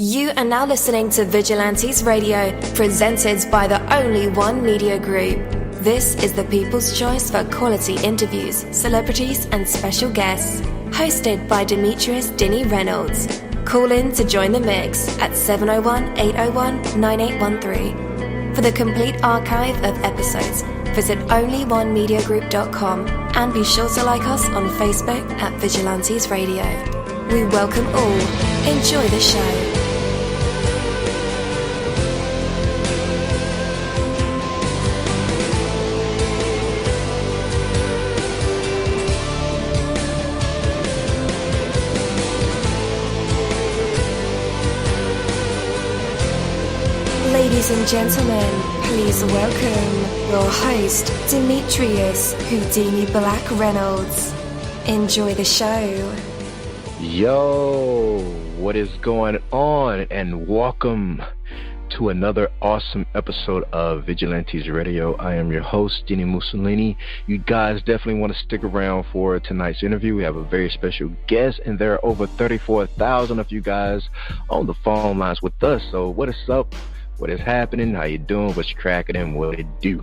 You are now listening to Vigilantes Radio, presented by the Only One Media Group. This is the people's choice for quality interviews, celebrities and special guests. Hosted by Demetrius Dinny Reynolds. Call in to join the mix at 701-801-9813. For the complete archive of episodes, visit onlyonemediagroup.com and be sure to like us on Facebook at Vigilantes Radio. We welcome all. Enjoy the show. Ladies and gentlemen, please welcome your host, Demetrius Houdini Black Reynolds. Enjoy the show. Yo, what is going on? And welcome to another awesome episode of Vigilantes Radio. I am your host, dini-mussolini. You guys definitely want to stick around for tonight's interview. We have a very special guest, and there are over 34,000 of you guys on the phone lines with us. So what is up? What is happening? How you doing? What's cracking and what it do?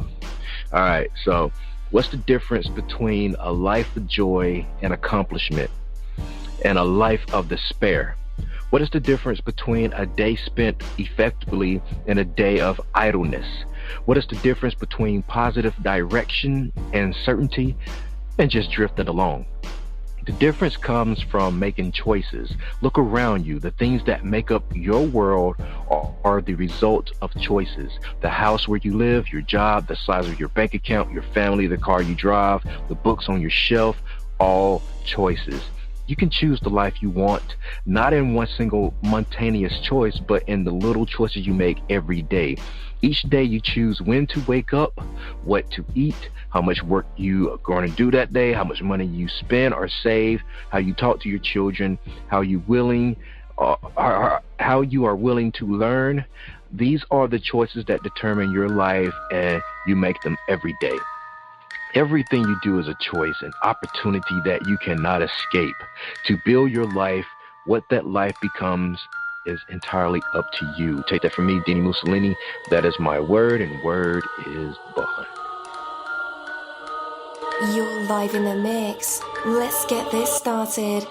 All right, so what's the difference between a life of joy and accomplishment and a life of despair? What is the difference between a day spent effectively and a day of idleness? What is the difference between positive direction and certainty and just drifting along? The difference comes from making choices. Look around you. The things that make up your world are the result of choices. The house where you live, your job, the size of your bank account, your family, the car you drive, the books on your shelf, all choices. You can choose the life you want, not in one single spontaneous choice, but in the little choices you make every day. Each day you choose when to wake up, what to eat, how much work you are going to do that day, how much money you spend or save, how you talk to your children, how you are willing to learn. These are the choices that determine your life, and you make them every day. Everything you do is a choice, an opportunity that you cannot escape. To build your life, what that life becomes is entirely up to you. Take that from me, dini-mussolini. That is my word, and word is bond. You're live in the mix. Let's get this started.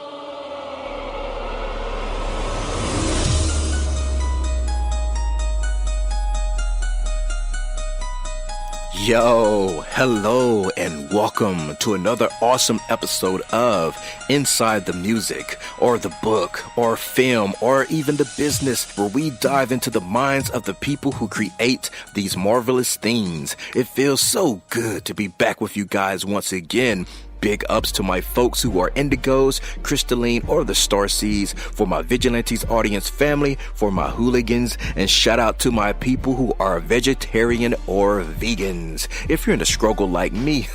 Yo, hello, and welcome to another awesome episode of Inside the Music, or the book, or film, or even the business, where we dive into the minds of the people who create these marvelous things. It feels so good to be back with you guys once again. Big ups to my folks who are indigos, crystalline, or the starseeds, for my Vigilantes audience family, for my hooligans, and shout out to my people who are vegetarian or vegans. If you're in a struggle like me,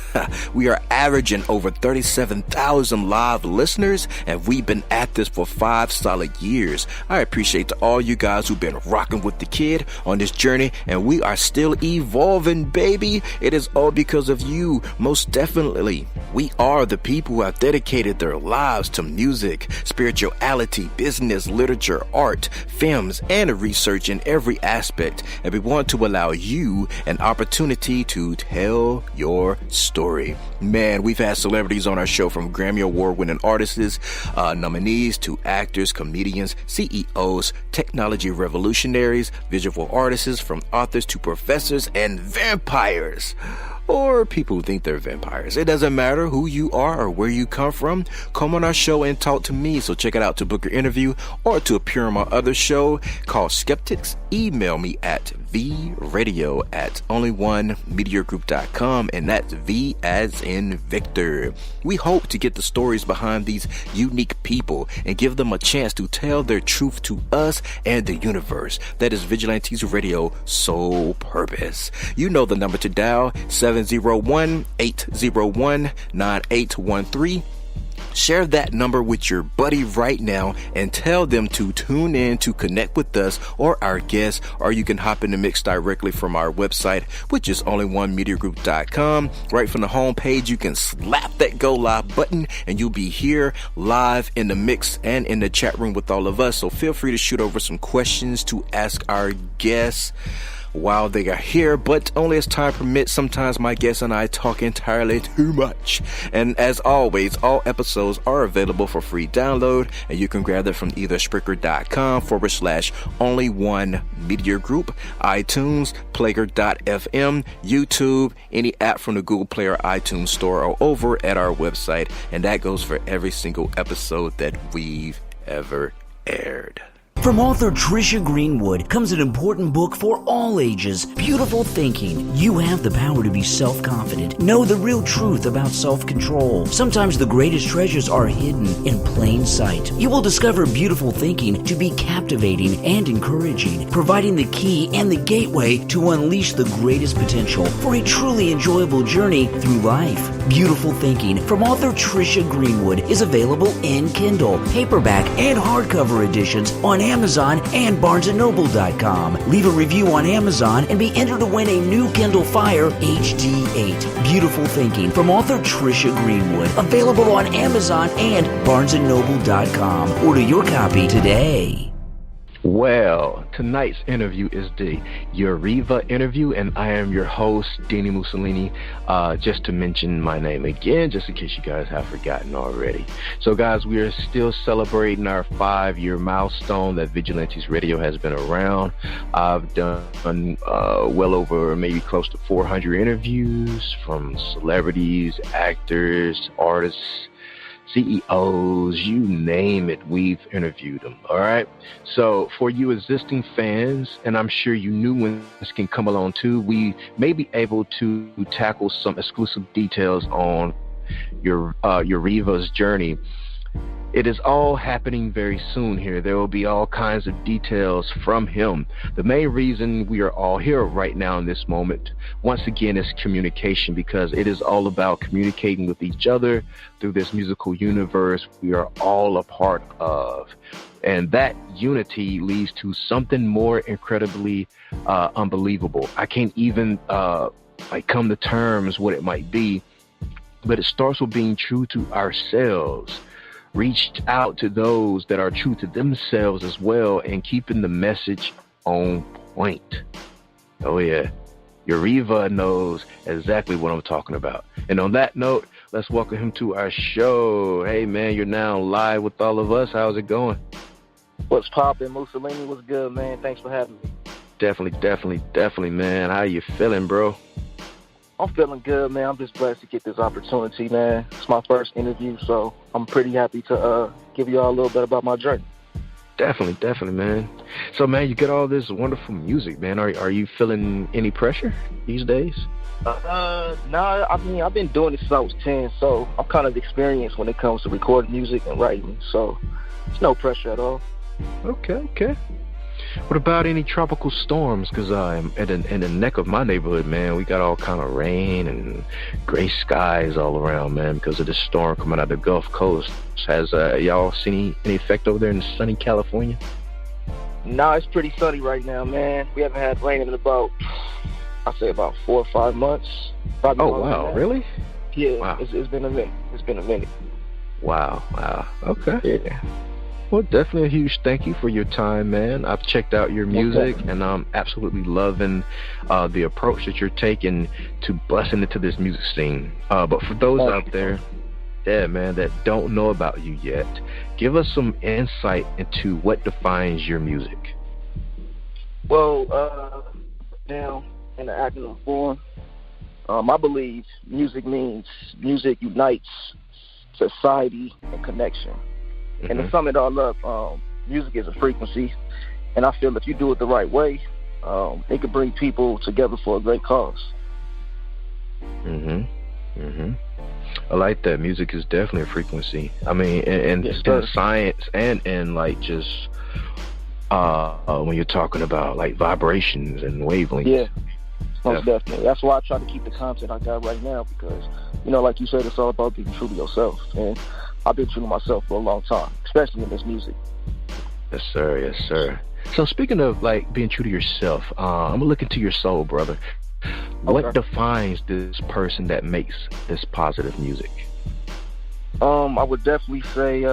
we are averaging over 37,000 live listeners, and we've been at this for 5 solid years. I appreciate to all you guys who've been rocking with the kid on this journey, and we are still evolving, baby. It is all because of you, most definitely. We are the people who have dedicated their lives to music, spirituality, business, literature, art, films, and research in every aspect. And we want to allow you an opportunity to tell your story. Man, we've had celebrities on our show, from Grammy Award-winning artists, nominees, to actors, comedians, CEOs, technology revolutionaries, visual artists, from authors to professors, and vampires. Or people who think they're vampires. It doesn't matter who you are or where you come from. Come on our show and talk to me. So check it out to book your interview or to appear on my other show called Skeptics. Email me at vradio@onlyonemediagroup.com, and that's V as in Victor. We hope to get the stories behind these unique people and give them a chance to tell their truth to us and the universe. That is Vigilantes Radio sole purpose. You know the number to dial, 701-801-9813. Share that number with your buddy right now and tell them to tune in to connect with us or our guests, or you can hop in the mix directly from our website, which is onlyonemediagroup.com. Right from the homepage, you can slap that go live button and you'll be here live in the mix and in the chat room with all of us. So feel free to shoot over some questions to ask our guests while they are here, but only as time permits. Sometimes my guests and I talk entirely too much. And as always, all episodes are available for free download, and you can grab them from either Spreaker.com/only one media group, iTunes, Player.fm, YouTube, any app from the Google Play or iTunes store, or over at our website. And that goes for every single episode that we've ever aired. From author Trisha Greenwood comes an important book for all ages, Beautiful Thinking. You have the power to be self-confident. Know the real truth about self-control. Sometimes the greatest treasures are hidden in plain sight. You will discover Beautiful Thinking to be captivating and encouraging, providing the key and the gateway to unleash the greatest potential for a truly enjoyable journey through life. Beautiful Thinking from author Trisha Greenwood is available in Kindle, paperback, and hardcover editions on Amazon and BarnesandNoble.com. Leave a review on Amazon and be entered to win a new Kindle Fire HD8. Beautiful Thinking from author Trisha Greenwood. Available on Amazon and BarnesandNoble.com. Order your copy today. Well, tonight's interview is the YReva Interview, and I am your host, Dini-Mussolini. Just to mention my name again, just in case you guys have forgotten already. So, guys, we are still celebrating our 5-year milestone that Vigilantes Radio has been around. I've done well over maybe close to 400 interviews from celebrities, actors, artists, CEOs, you name it, we've interviewed them. All right. So for you existing fans, and I'm sure you new ones can come along too, we may be able to tackle some exclusive details on YReva's journey. It is all happening very soon here. There will be all kinds of details from him. The main reason we are all here right now in this moment, once again, is communication, because it is all about communicating with each other through this musical universe we are all a part of. And that unity leads to something more incredibly unbelievable. I can't even come to terms what it might be, but it starts with being true to ourselves. Reached out to those that are true to themselves as well, and keeping the message on point. Oh yeah, YReva knows exactly what I'm talking about. And on that note, let's welcome him to our show. Hey man, you're now live with all of us. How's it going? What's poppin', Mussolini? What's good, man? Thanks for having me. Definitely, man. How you feeling, bro? I'm feeling good, man. I'm just blessed to get this opportunity, man. It's my first interview, so I'm pretty happy to give you all a little bit about my journey. Definitely, man. So, man, you get all this wonderful music, man. Are you feeling any pressure these days? Nah, I mean, I've been doing this since I was 10, so I'm kind of experienced when it comes to recording music and writing, so it's no pressure at all. Okay. What about any tropical storms? Because in the neck of my neighborhood, man, we got all kind of rain and gray skies all around, man, because of this storm coming out of the Gulf Coast. Has y'all seen any effect over there in sunny California? Nah, it's pretty sunny right now, man. We haven't had rain in about 4 or 5 months. Probably. Oh, wow, really? Yeah, wow. It's been a minute. Wow. Okay. Yeah. Well, definitely a huge thank you for your time, man. I've checked out your music, and I'm absolutely loving the approach that you're taking to busting into this music scene. But for those out there, man, that don't know about you yet, give us some insight into what defines your music. Well, now in the acronym form, I believe music unites society and connection. And to sum it all up, music is a frequency, and I feel if you do it the right way, it can bring people together for a great cause. I like that. Music is definitely a frequency. I mean, and in science and like just when you're talking about like vibrations and wavelengths. Yeah, most definitely. That's why I try to keep the content I got right now, because, like you said, it's all about being true to yourself. And I've been true to myself for a long time, especially in this music. Yes, sir. Yes, sir. So speaking of like being true to yourself, I'm gonna look into your soul, brother. What defines this person that makes this positive music? I would definitely say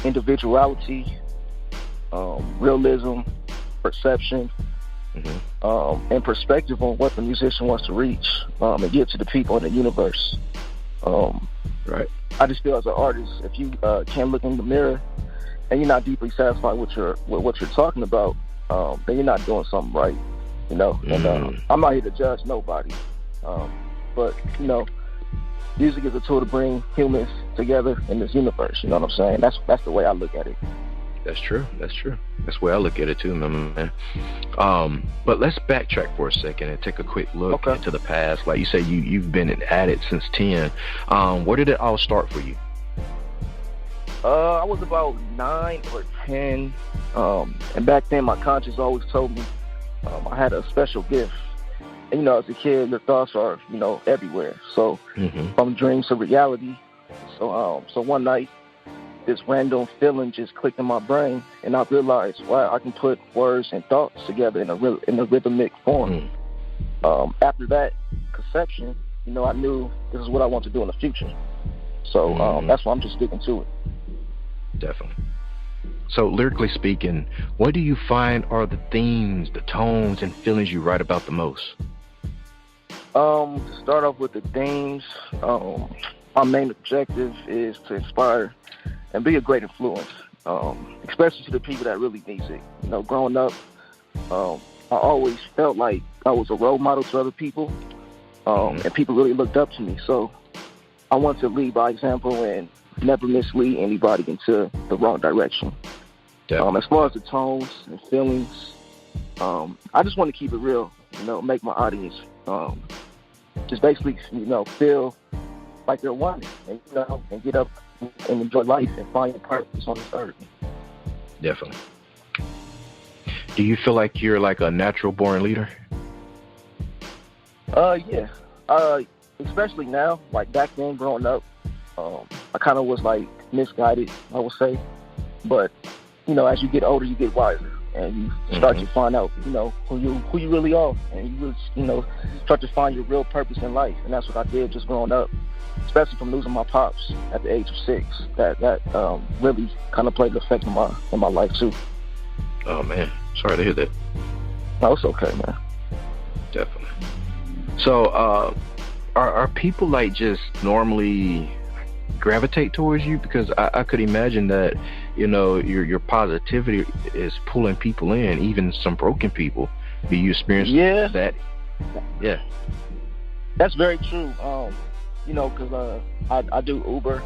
individuality, realism, perception, and perspective on what the musician wants to reach and give to the people in the universe. Right. I just feel as an artist, if you can't look in the mirror and you're not deeply satisfied with what you're talking about, then you're not doing something right, you know. And I'm not here to judge nobody, but you know, music is a tool to bring humans together in this universe. You know what I'm saying? That's the way I look at it. That's true. That's true. That's the way I look at it too, man. But let's backtrack for a second and take a quick look into the past. Like you said, you've been at it since 10. Where did it all start for you? I was about 9 or 10, and back then my conscience always told me I had a special gift. And, you know, as a kid, your thoughts are, you know, everywhere. So from dreams to reality. So one night, this random feeling just clicked in my brain, and I realized, wow, I can put words and thoughts together in a rhythmic form. After that conception, you know, I knew this is what I want to do in the future. So that's why I'm just sticking to it. Definitely. So lyrically speaking, what do you find are the themes, the tones, and feelings you write about the most? To start off with the themes, my main objective is to inspire and be a great influence, especially to the people that really need it. You know, growing up, I always felt like I was a role model to other people, and people really looked up to me. So I want to lead by example and never mislead anybody into the wrong direction. As far as the tones and feelings, I just want to keep it real, you know, make my audience just basically, you know, feel like they're wanted, and, you know, and get up and enjoy life and find your purpose on this earth. Definitely. Do you feel like you're like a natural born leader? Yeah. Especially now, like back then growing up, I kind of was like misguided, I would say. But, you know, as you get older, you get wiser, and you start to find out, you know, who you really are, and you really, you know, start to find your real purpose in life. And that's what I did just growing up, especially from losing my pops at the age of 6. That really kind of played an effect in my life too. Oh man, sorry to hear that. No, it's okay, man. Definitely. So, are people like just normally gravitate towards you? Because I could imagine that, you know, your positivity is pulling people in, even some broken people. Do you experience that? Yeah. That's very true. You know, because I do Uber,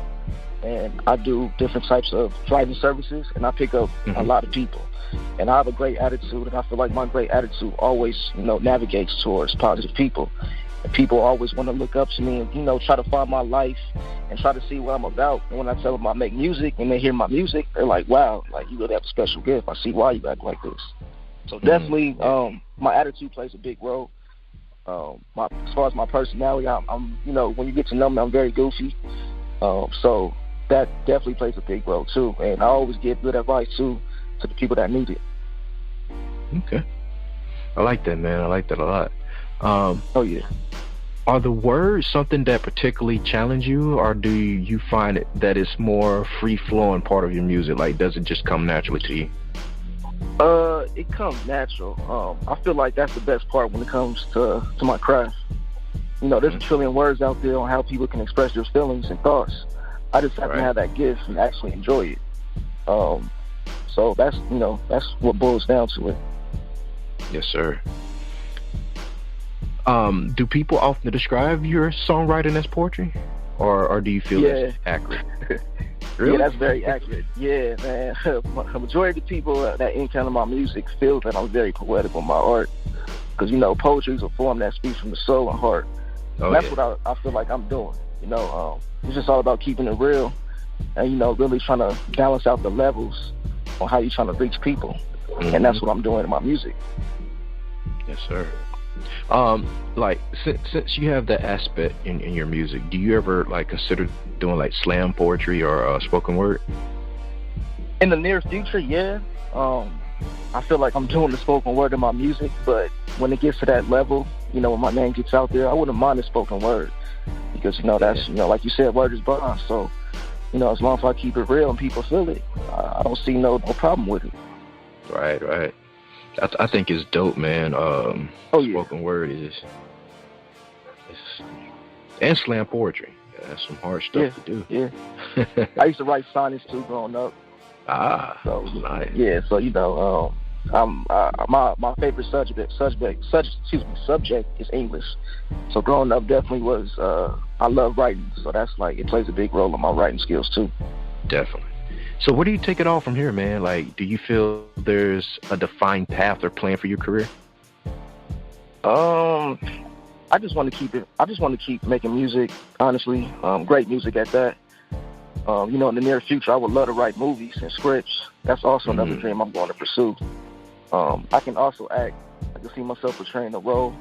and I do different types of driving services, and I pick up a lot of people. And I have a great attitude, and I feel like my great attitude always, you know, navigates towards positive people. And people always want to look up to me and, you know, try to find my life and try to see what I'm about. And when I tell them I make music and they hear my music, they're like, wow, like, you really have a special gift. I see why you act like this. So definitely, my attitude plays a big role. As far as my personality, I'm, you know, when you get to know me, I'm very goofy. So that definitely plays a big role too. And I always give good advice to the people that need it. Okay. I like that, man. I like that a lot. Oh yeah. Are the words something that particularly challenge you, or do you find it that it's more free-flowing part of your music? Like, does it just come naturally to you? It comes natural. I feel like that's the best part when it comes to my craft. You know, there's a trillion words out there on how people can express their feelings and thoughts. I just have to have that gift and actually enjoy it. So that's, you know, that's what boils down to it. Yes, sir. Do people often describe your songwriting as poetry, or do you feel that's accurate? Really? Yeah, that's very accurate. Yeah, man. The majority of the people that encounter my music feel that I'm very poetic with my art, because, you know, poetry is a form that speaks from the soul and heart. That's what I feel like I'm doing. You know, it's just all about keeping it real, and, you know, really trying to balance out the levels on how you're trying to reach people, and that's what I'm doing in my music. Yes, sir. Like since you have that aspect in your music, do you ever like consider doing like slam poetry or spoken word? In the near future, yeah. I feel like I'm doing the spoken word in my music, but when it gets to that level, you know, when my name gets out there, I wouldn't mind the spoken word because, you know, that's, you know, like you said, word is bond. So, you know, as long as I keep it real and people feel it, I don't see no problem with it. Right. I think it's dope, man. Spoken word is, and slam poetry. That's some hard stuff to do. Yeah. I used to write sonnets too growing up. So nice. Yeah, so you know, my favorite subject is English. So growing up definitely was I love writing. So that's like it plays a big role in my writing skills too. Definitely. So where do you take it all from here, man? Like, do you feel there's a defined path or plan for your career? I just want to keep making music, honestly. Great music at that. You know, in the near future, I would love to write movies and scripts. That's also another dream I'm going to pursue. I can also act. I can see myself portraying a role.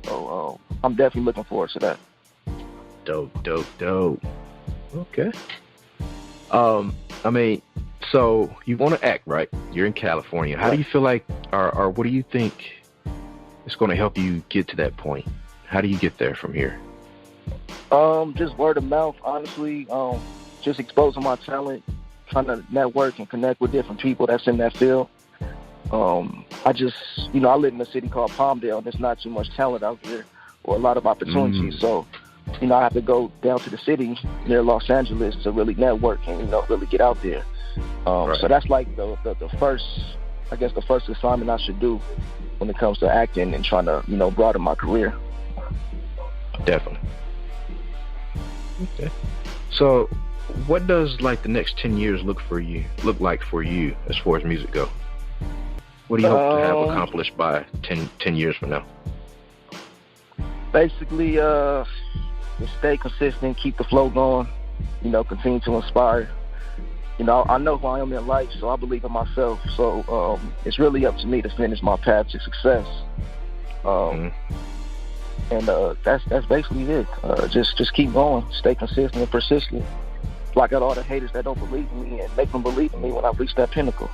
So I'm definitely looking forward to that. Dope. Okay. I mean, so you want to act, right? You're in California. How do you feel like, or what do you think is going to help you get to that point? How do you get there from here? Just word of mouth, honestly. Just exposing my talent, trying to network and connect with different people that's in that field. I just, you know, I live in a city called Palmdale, and there's not too much talent out here or a lot of opportunities. So, you know, I have to go down to the city near Los Angeles to really network and, you know, really get out there. So that's like the first, I guess, the first assignment I should do when it comes to acting and trying to, you know, broaden my career. Definitely. Okay. So what does like the next 10 years look like for you as far as music go? What do you hope to have accomplished by 10 years from now? Basically, just stay consistent, keep the flow going, you know, continue to inspire. You know, I know who I am in life, so I believe in myself. So it's really up to me to finish my path to success. And that's basically it. Just keep going, stay consistent and persistent. Block out all the haters that don't believe in me and make them believe in me when I reach that pinnacle.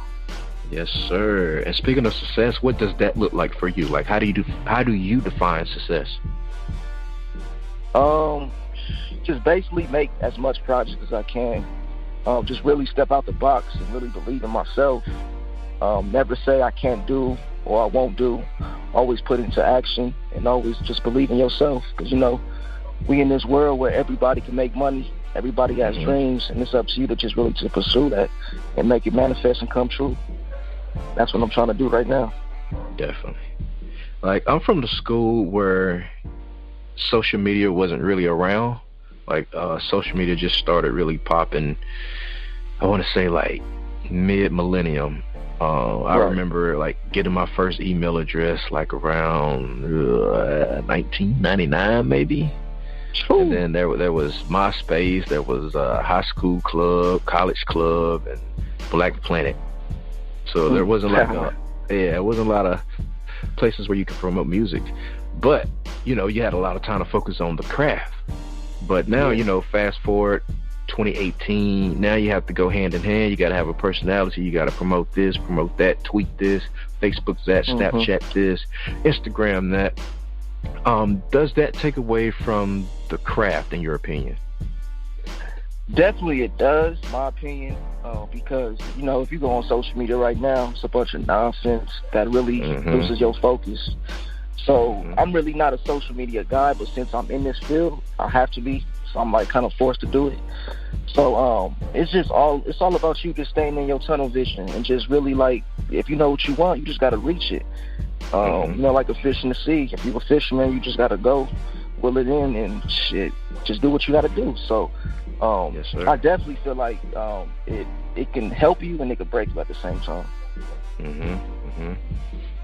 Yes, sir. And speaking of success, what does that look like for you? Like, how do you define success? Just basically make as much projects as I can. Just really step out the box and really believe in myself. Never say I can't do or I won't do. Always put into action and always just believe in yourself. Because, you know, we in this world where everybody can make money. Everybody has dreams, and it's up to you to just really to pursue that and make it manifest and come true. That's what I'm trying to do right now. Definitely. Like, I'm from the school where social media wasn't really around. Like, social media just started really popping, I want to say, like, mid-millennium. I remember, like, getting my first email address, like, around 1999, maybe. Ooh. And then there was MySpace, there was High School Club, College Club, and Black Planet. So there wasn't it wasn't a lot of places where you could promote music. But, you know, you had a lot of time to focus on the craft. But now, you know, fast forward 2018, now you have to go hand in hand. You got to have a personality. You got to promote this, promote that, tweet this, Facebook that, Snapchat this, Instagram that. Does that take away from the craft, in your opinion? Definitely it does, my opinion, because, you know, if you go on social media right now, it's a bunch of nonsense that really loses your focus. So I'm really not a social media guy, but since I'm in this field, I have to be. So I'm like kind of forced to do it. So it's all about you just staying in your tunnel vision and just really, like, if you know what you want, you just got to reach it. You know, like a fish in the sea. If you're a fisherman, you just got to go, will it in, and shit, just do what you got to do. So yes, sir. I definitely feel like it can help you and it can break you at the same time.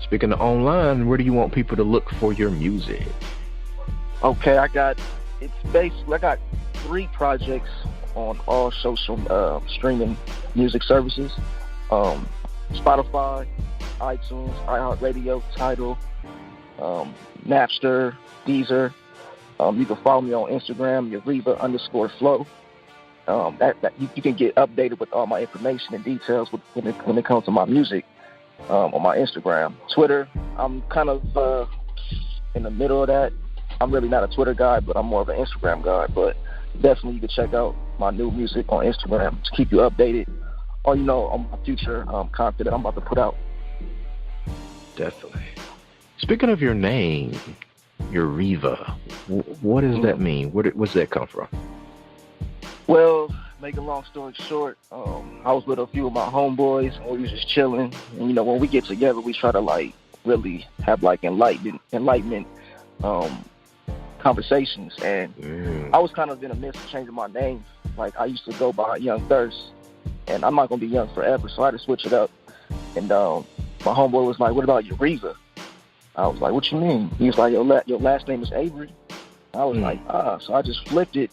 Speaking of online, where do you want people to look for your music? Okay, I got 3 projects on all social streaming music services. Spotify, iTunes, iHeartRadio, Tidal, Napster, Deezer. You can follow me on Instagram, yreva_flow. You can get updated with all my information and details when it comes to my music on my Instagram. Twitter, I'm kind of in the middle of that. I'm really not a Twitter guy, but I'm more of an Instagram guy. But definitely you can check out my new music on Instagram to keep you updated on, on my future content that I'm about to put out. Definitely. Speaking of your name, YReva, what does that mean? Where's that come from? Well, make a long story short, I was with a few of my homeboys, and we was just chilling. And, when we get together, we try to, really have, enlightenment conversations. And I was kind of in the midst of changing my name. I used to go by Young Thirst, and I'm not going to be young forever, so I had to switch it up. And my homeboy was like, what about YReva? I was like, what you mean? He was like, your last name is Avery? I was like, so I just flipped it.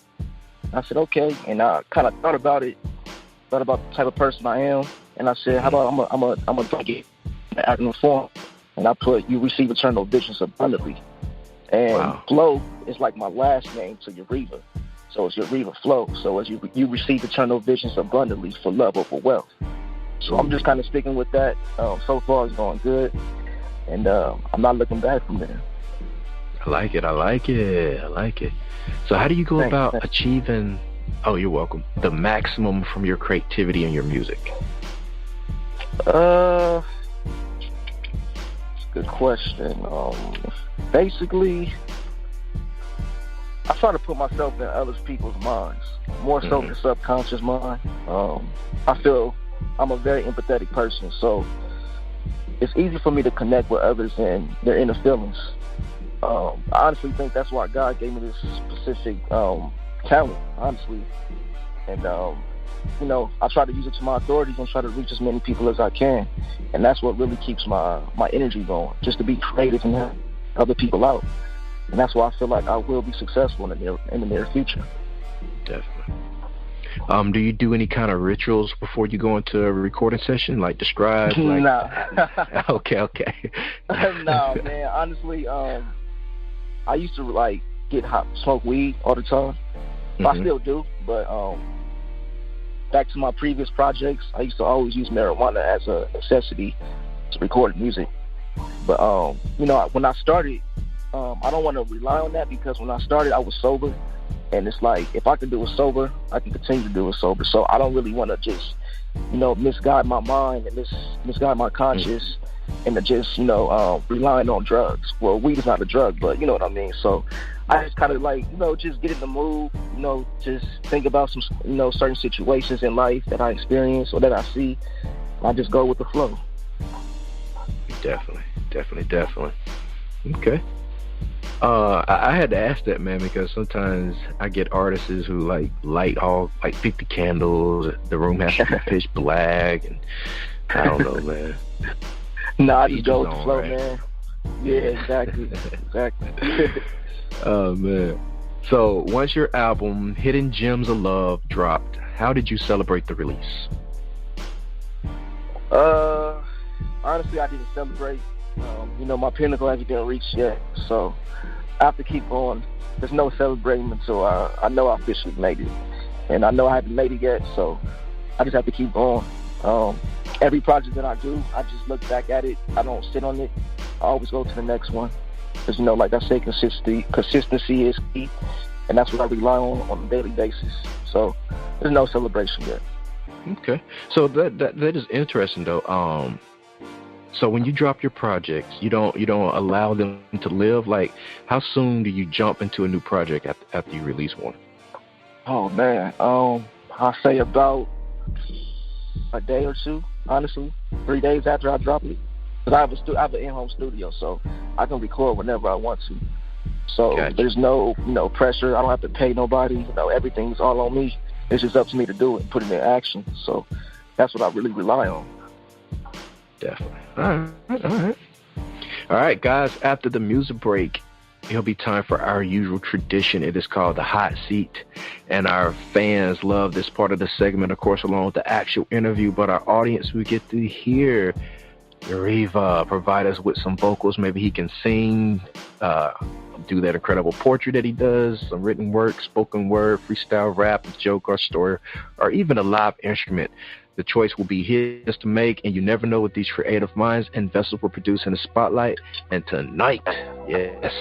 I said, okay. And I kind of thought about the type of person I am. And I said, how about I'm gonna take it in the acronym form. And I put, you receive eternal visions abundantly. And Flow is like my last name to YReva. So it's yreva-flow. So as you receive eternal visions abundantly for love over wealth. So I'm just kind of sticking with that. So far it's going good. And I'm not looking back from there. I like it. So how do you go about achieving, oh, you're welcome, the maximum from your creativity and your music? Good question. Basically, I try to put myself in other people's minds, more so than subconscious mind. I feel I'm a very empathetic person, so it's easy for me to connect with others and their inner feelings. I honestly think that's why God gave me this specific talent, honestly. And, I try to use it to my authorities and try to reach as many people as I can. And that's what really keeps my energy going, just to be creative and help other people out. And that's why I feel like I will be successful in the near future. Definitely. Do you do any kind of rituals before you go into a recording session, like describe? No. Okay. No, man. Honestly, I used to smoke weed all the time. I still do, but back to my previous projects, I used to always use marijuana as a necessity to record music. But when I started, I don't want to rely on that, because when I started, I was sober. And it's like, if I can do it sober, I can continue to do it sober. So I don't really want to just, misguide my mind and misguide my conscience into just, relying on drugs. Well, weed is not a drug, but you know what I mean? So I just kind of just get in the mood, just think about some, certain situations in life that I experience or that I see. And I just go with the flow. Definitely. Okay. I had to ask that, man, because sometimes I get artists who light all 50 candles. The room has to be pitch black, and I don't know, man. No, I just go with the flow, right? Man. Yeah, exactly. Oh, man. So once your album Hidden Gems of Love dropped, how did you celebrate the release? Honestly, I didn't celebrate. My pinnacle hasn't been reached yet, so I have to keep on. There's no celebrating until I know I officially made it. And I know I haven't made it yet, so I just have to keep going. Every project that I do, I just look back at it. I don't sit on it. I always go to the next one. Because, like I say, consistency is key, and that's what I rely on a daily basis. So there's no celebration yet. Okay. So that is interesting, though. So when you drop your projects, you don't allow them to live. How soon do you jump into a new project after you release one? Oh man, I'll say about a day or two. Honestly, 3 days after I drop it, because I have an in-home studio, so I can record whenever I want to. So gotcha. There's no pressure. I don't have to pay nobody. Everything's all on me. It's just up to me to do it and put it in action. So that's what I really rely on. Definitely. All right, guys, after the music break, it'll be time for our usual tradition. It is called the hot seat, and our fans love this part of the segment, of course, along with the actual interview, but our audience, we get to hear YReva provide us with some vocals. Maybe he can sing, do that incredible poetry that he does, some written work, spoken word, freestyle rap, joke or story, or even a live instrument. The choice will be his to make, and you never know what these creative minds and vessels will produce in the spotlight. And tonight, yes,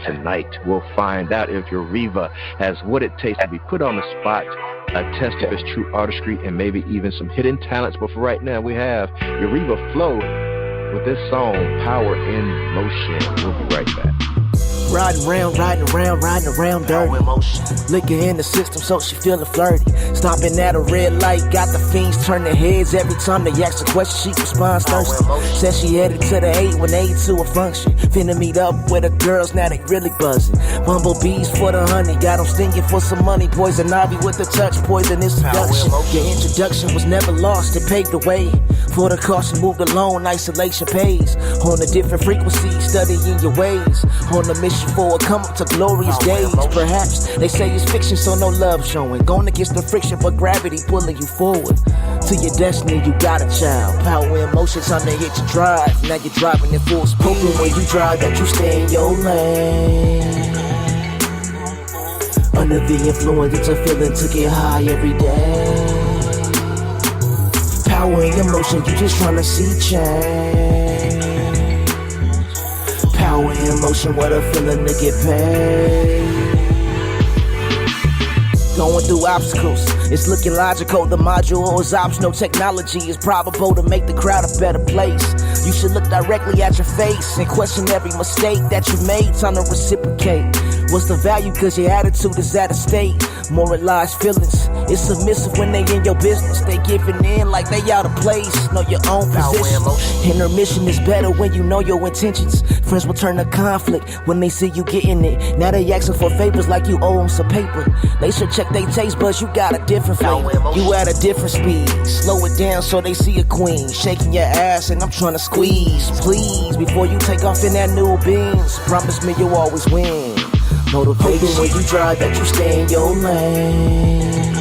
tonight, we'll find out if YReva has what it takes to be put on the spot, a test of his true artistry, and maybe even some hidden talents. But for right now, we have yreva-flow with this song, Power in Motion. We'll be right back. Riding around, dirty. Liquor in the system, so she feeling flirty. Stopping at a red light, got the fiends turning heads. Every time they ask a question, she responds thirsty. Said she headed to the 818 to a function. Finna meet up with the girls, now they really buzzing. Bumblebees for the honey, got them stinging for some money. Poison ivy with the touch, poisonous seduction. Your introduction was never lost, it paved the way. For the caution, moved alone, isolation pays. On a different frequency, studying your ways. On a mission for a come up to glorious days. Perhaps they say it's fiction, so no love showing. Going against the friction, but gravity pulling you forward. To your destiny, you got a child. Power in motion, time to hit your drive. Now you're driving in full speed. Hoping when you drive that you stay in your lane. Under the influence, it's a feeling to get high every day. Power in your motion, you just trying to see change. Power in motion, what a feeling to get paid. Going through obstacles, it's looking logical. The module is optional. Technology is probable to make the crowd a better place. You should look directly at your face and question every mistake that you made. Time to reciprocate. What's the value? Cause your attitude is at a state. Moralized feelings, it's submissive when they in your business. They giving in like they out of place. Know your own position. Intermission is better when you know your intentions. Friends will turn to conflict when they see you getting it. Now they asking for favors like you owe them some paper. They should check they taste buds, you got a different flavor. You at a different speed. Slow it down so they see a queen. Shaking your ass and I'm trying to squeeze. Please, before you take off in that new Benz, promise me you'll always win. Motivation when you drive that you stay in your lane.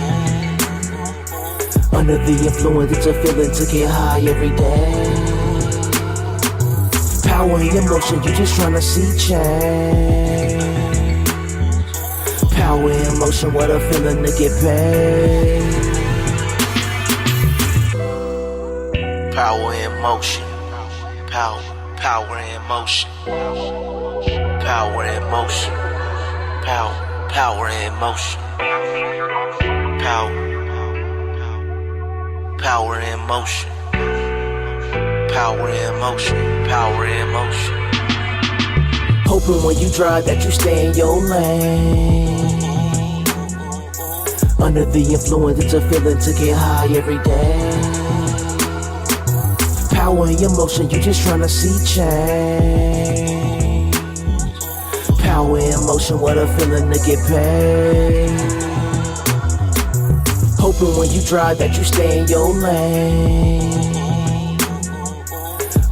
Under the influence, it's a feeling to get high every day. Power in your motion, you just trying to see change. Power in motion, what a feeling to get paid. Power in motion. Power in motion. Power in motion. Power in motion. Power in motion. Power in motion. Power in motion. Hoping when you drive that you stay in your lane. Under the influence, it's a feeling to get high every day. Power in your motion, you just trying to see change. Power in motion, what a feeling to get paid. Hoping when you drive that you stay in your lane.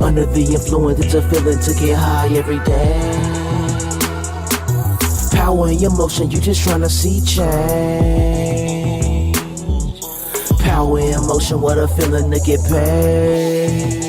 Under the influence, it's a feeling to get high every day. Power in your motion, you just trying to see change. Power in motion, what a feeling to get paid.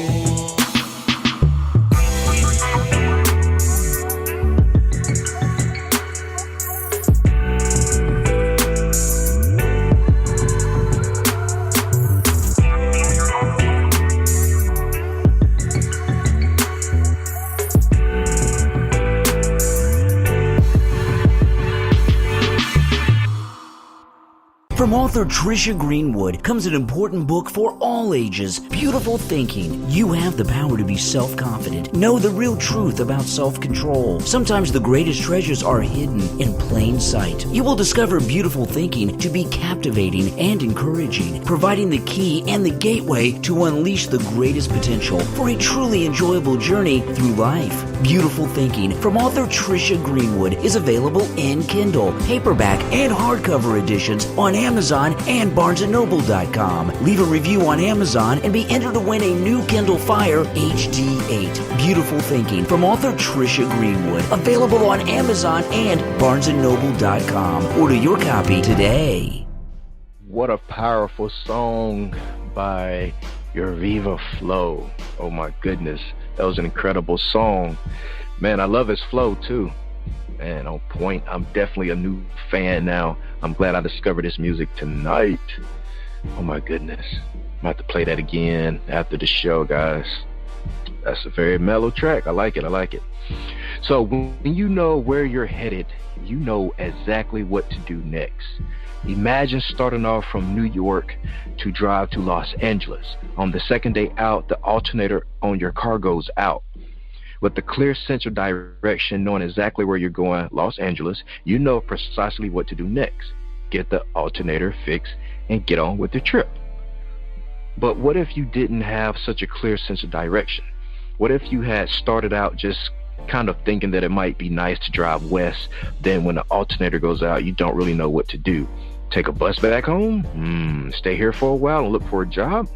From author Trisha Greenwood comes an important book for all ages, Beautiful Thinking. You have the power to be self-confident. Know the real truth about self-control. Sometimes the greatest treasures are hidden in plain sight. You will discover Beautiful Thinking to be captivating and encouraging, providing the key and the gateway to unleash the greatest potential for a truly enjoyable journey through life. Beautiful Thinking from author Trisha Greenwood is available in Kindle, paperback, and hardcover editions on Amazon and BarnesandNoble.com. Leave a review on Amazon and be entered to win a new Kindle Fire HD8. Beautiful Thinking from author Trisha Greenwood. Available on Amazon and BarnesandNoble.com. Order your copy today. What a powerful song by yreva-flow. Oh my goodness, that was an incredible song. Man, I love his flow too. Man, on point. I'm definitely a new fan now. I'm glad I discovered his music tonight. Oh my goodness. I'm about to play that again after the show, guys. That's a very mellow track. I like it. So when you know where you're headed, you know exactly what to do next. Imagine starting off from New York to drive to Los Angeles. On the second day out, the alternator on your car goes out. With the clear sense of direction, knowing exactly where you're going, Los Angeles, you know precisely what to do next. Get the alternator fixed and get on with the trip. But what if you didn't have such a clear sense of direction? What if you had started out just kind of thinking that it might be nice to drive west, then when the alternator goes out, you don't really know what to do? Take a bus back home? Stay here for a while and look for a job?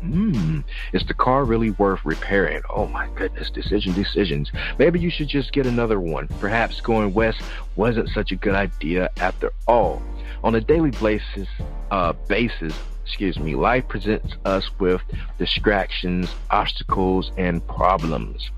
Is the car really worth repairing? Oh my goodness, decisions. Maybe you should just get another one. Perhaps going west wasn't such a good idea after all. On a daily basis, life presents us with distractions, obstacles, and problems.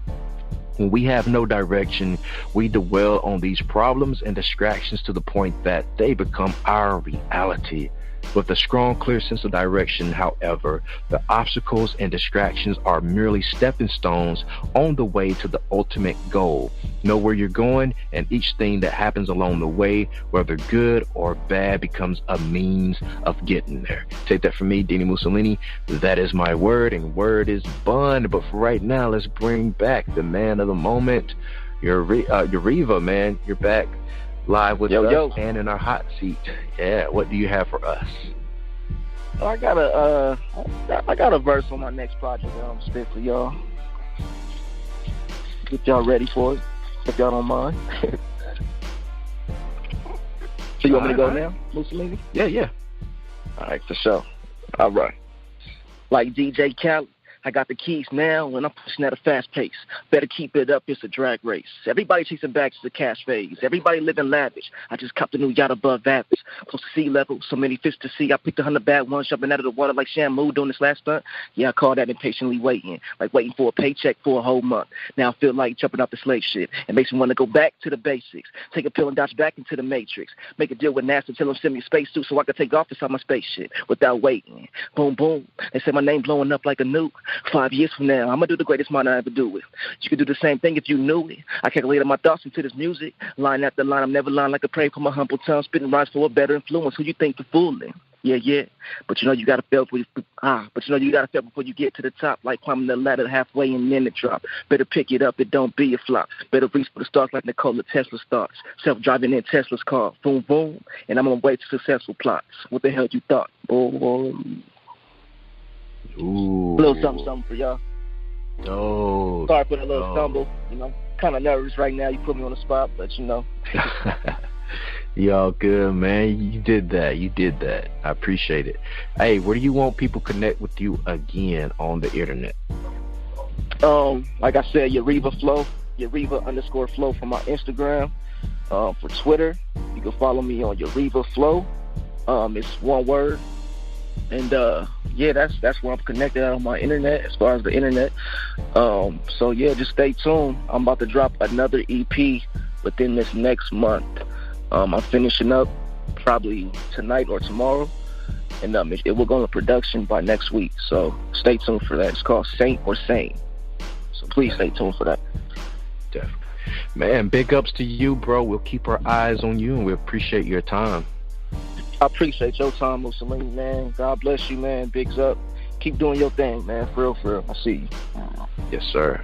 When we have no direction, we dwell on these problems and distractions to the point that they become our reality. With a strong, clear sense of direction, however, the obstacles and distractions are merely stepping stones on the way to the ultimate goal. Know where you're going, and each thing that happens along the way, whether good or bad, becomes a means of getting there. Take that from me, dini-mussolini. That is my word, and word is bond. But for right now, let's bring back the man of the moment, YReva, man. You're back live with us and in our hot seat. Yeah, what do you have for us? I got a verse on my next project that I'm spit for y'all. Get y'all ready for it, if y'all don't mind. So you want me to go now, Mussolini? Yeah. All right, for sure. All right. Like DJ Khaled, I got the keys now and I'm pushing at a fast pace. Better keep it up, it's a drag race. Everybody chasing back to the cash phase. Everybody living lavish. I just copped a new yacht above average. Close to sea level, so many fish to see. I picked 100 bad ones, jumping out of the water like Shamu doing this last stunt. Yeah, I call that impatiently waiting. Like waiting for a paycheck for a whole month. Now I feel like jumping off the slave ship. It makes me want to go back to the basics. Take a pill and dodge back into the matrix. Make a deal with NASA, tell them send me a spacesuit so I can take off inside my spaceship without waiting. Boom, boom. They say my name blowing up like a nuke. 5 years from now, I'm going to do the greatest mind I ever do it. You could do the same thing if you knew it. I calculated my thoughts into this music. Line after line, I'm never lying like a prayer for my humble tongue. Spitting rhymes for a better influence. Who you think you're fooling? Yeah. But you know you got to fail before you get to the top. Like climbing the ladder halfway and then it drop. Better pick it up, it don't be a flop. Better reach for the stars like Nikola Tesla starts. Self-driving in Tesla's car. Boom, boom. And I'm on my way to successful plots. What the hell you thought? Boom. Ooh. A little something for y'all. Oh. Sorry for the little stumble. You know, kind of nervous right now. You put me on the spot, but you know. Y'all good, man. You did that. I appreciate it. Hey, where do you want people connect with you again on the internet? Like I said, yreva-flow, yreva_flow for my Instagram. For Twitter, you can follow me on yreva-flow. It's one word. And that's where I'm connected on my internet, as far as the internet. So yeah, just stay tuned. I'm about to drop another EP within this next month. I'm finishing up probably tonight or tomorrow, and it will go into production by next week. So stay tuned for that. It's called Saint or Sane. So please stay tuned for that. Definitely, man. Big ups to you, bro. We'll keep our eyes on you, and we appreciate your time. I appreciate your time, Mussolini, man. God bless you, man. Bigs up. Keep doing your thing, man. For real. I see you. Yes, sir.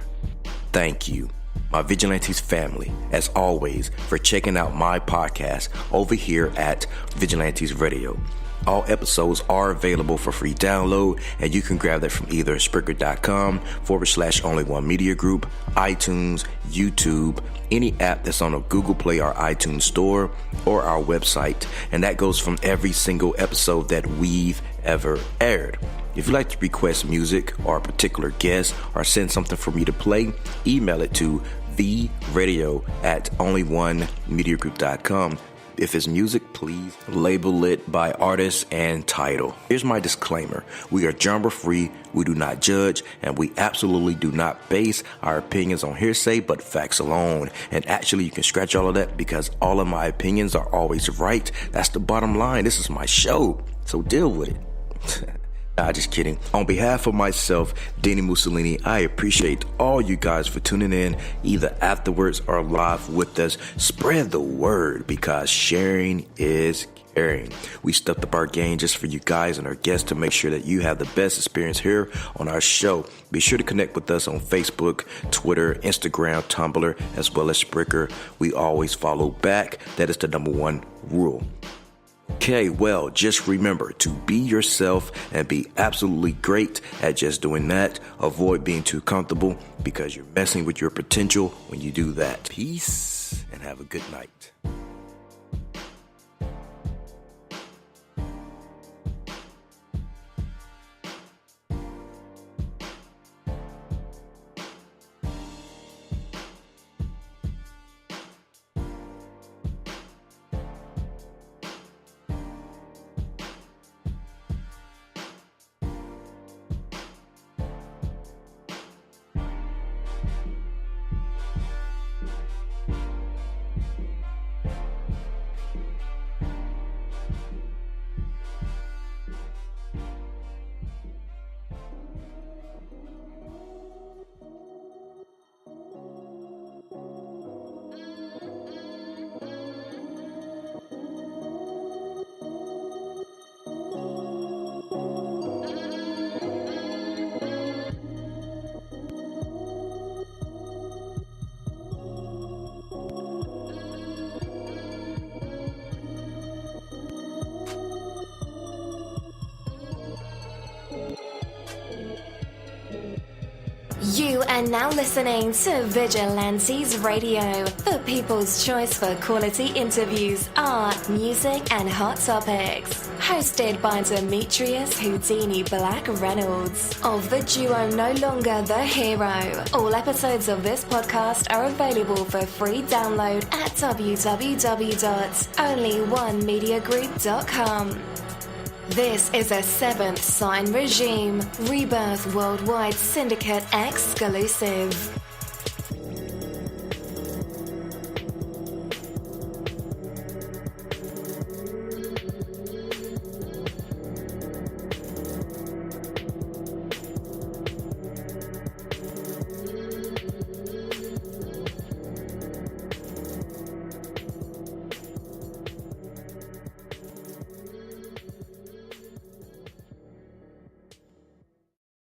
Thank you, my Vigilantes family, as always, for checking out my podcast over here at Vigilantes Radio. All episodes are available for free download, and you can grab that from either Spreaker.com/only1media group, iTunes, YouTube, any app that's on a Google Play or iTunes store, or our website. And that goes from every single episode that we've ever aired. If you'd like to request music or a particular guest or send something for me to play, email it to theradio@only1mediagroup.com. If it's music, please label it by artist and title. Here's my disclaimer. We are genre-free, we do not judge, and we absolutely do not base our opinions on hearsay, but facts alone. And actually, you can scratch all of that because all of my opinions are always right. That's the bottom line. This is my show, so deal with it. Nah, just kidding. On behalf of myself, Dini-Mussolini, I appreciate all you guys for tuning in, either afterwards or live with us. Spread the word because sharing is caring. We stepped up our game just for you guys and our guests to make sure that you have the best experience here on our show. Be sure to connect with us on Facebook, Twitter, Instagram, Tumblr, as well as Spreaker. We always follow back. That is the number one rule. Okay, well, just remember to be yourself and be absolutely great at just doing that. Avoid being too comfortable because you're messing with your potential when you do that. Peace and have a good night. You are now listening to Vigilantes Radio, the people's choice for quality interviews, art, music, and hot topics. Hosted by Demetrius Houdini Black Reynolds of the duo No Longer the Hero. All episodes of this podcast are available for free download at www.onlyonemediagroup.com. This is a Seventh Sign Regime Rebirth Worldwide Syndicate exclusive.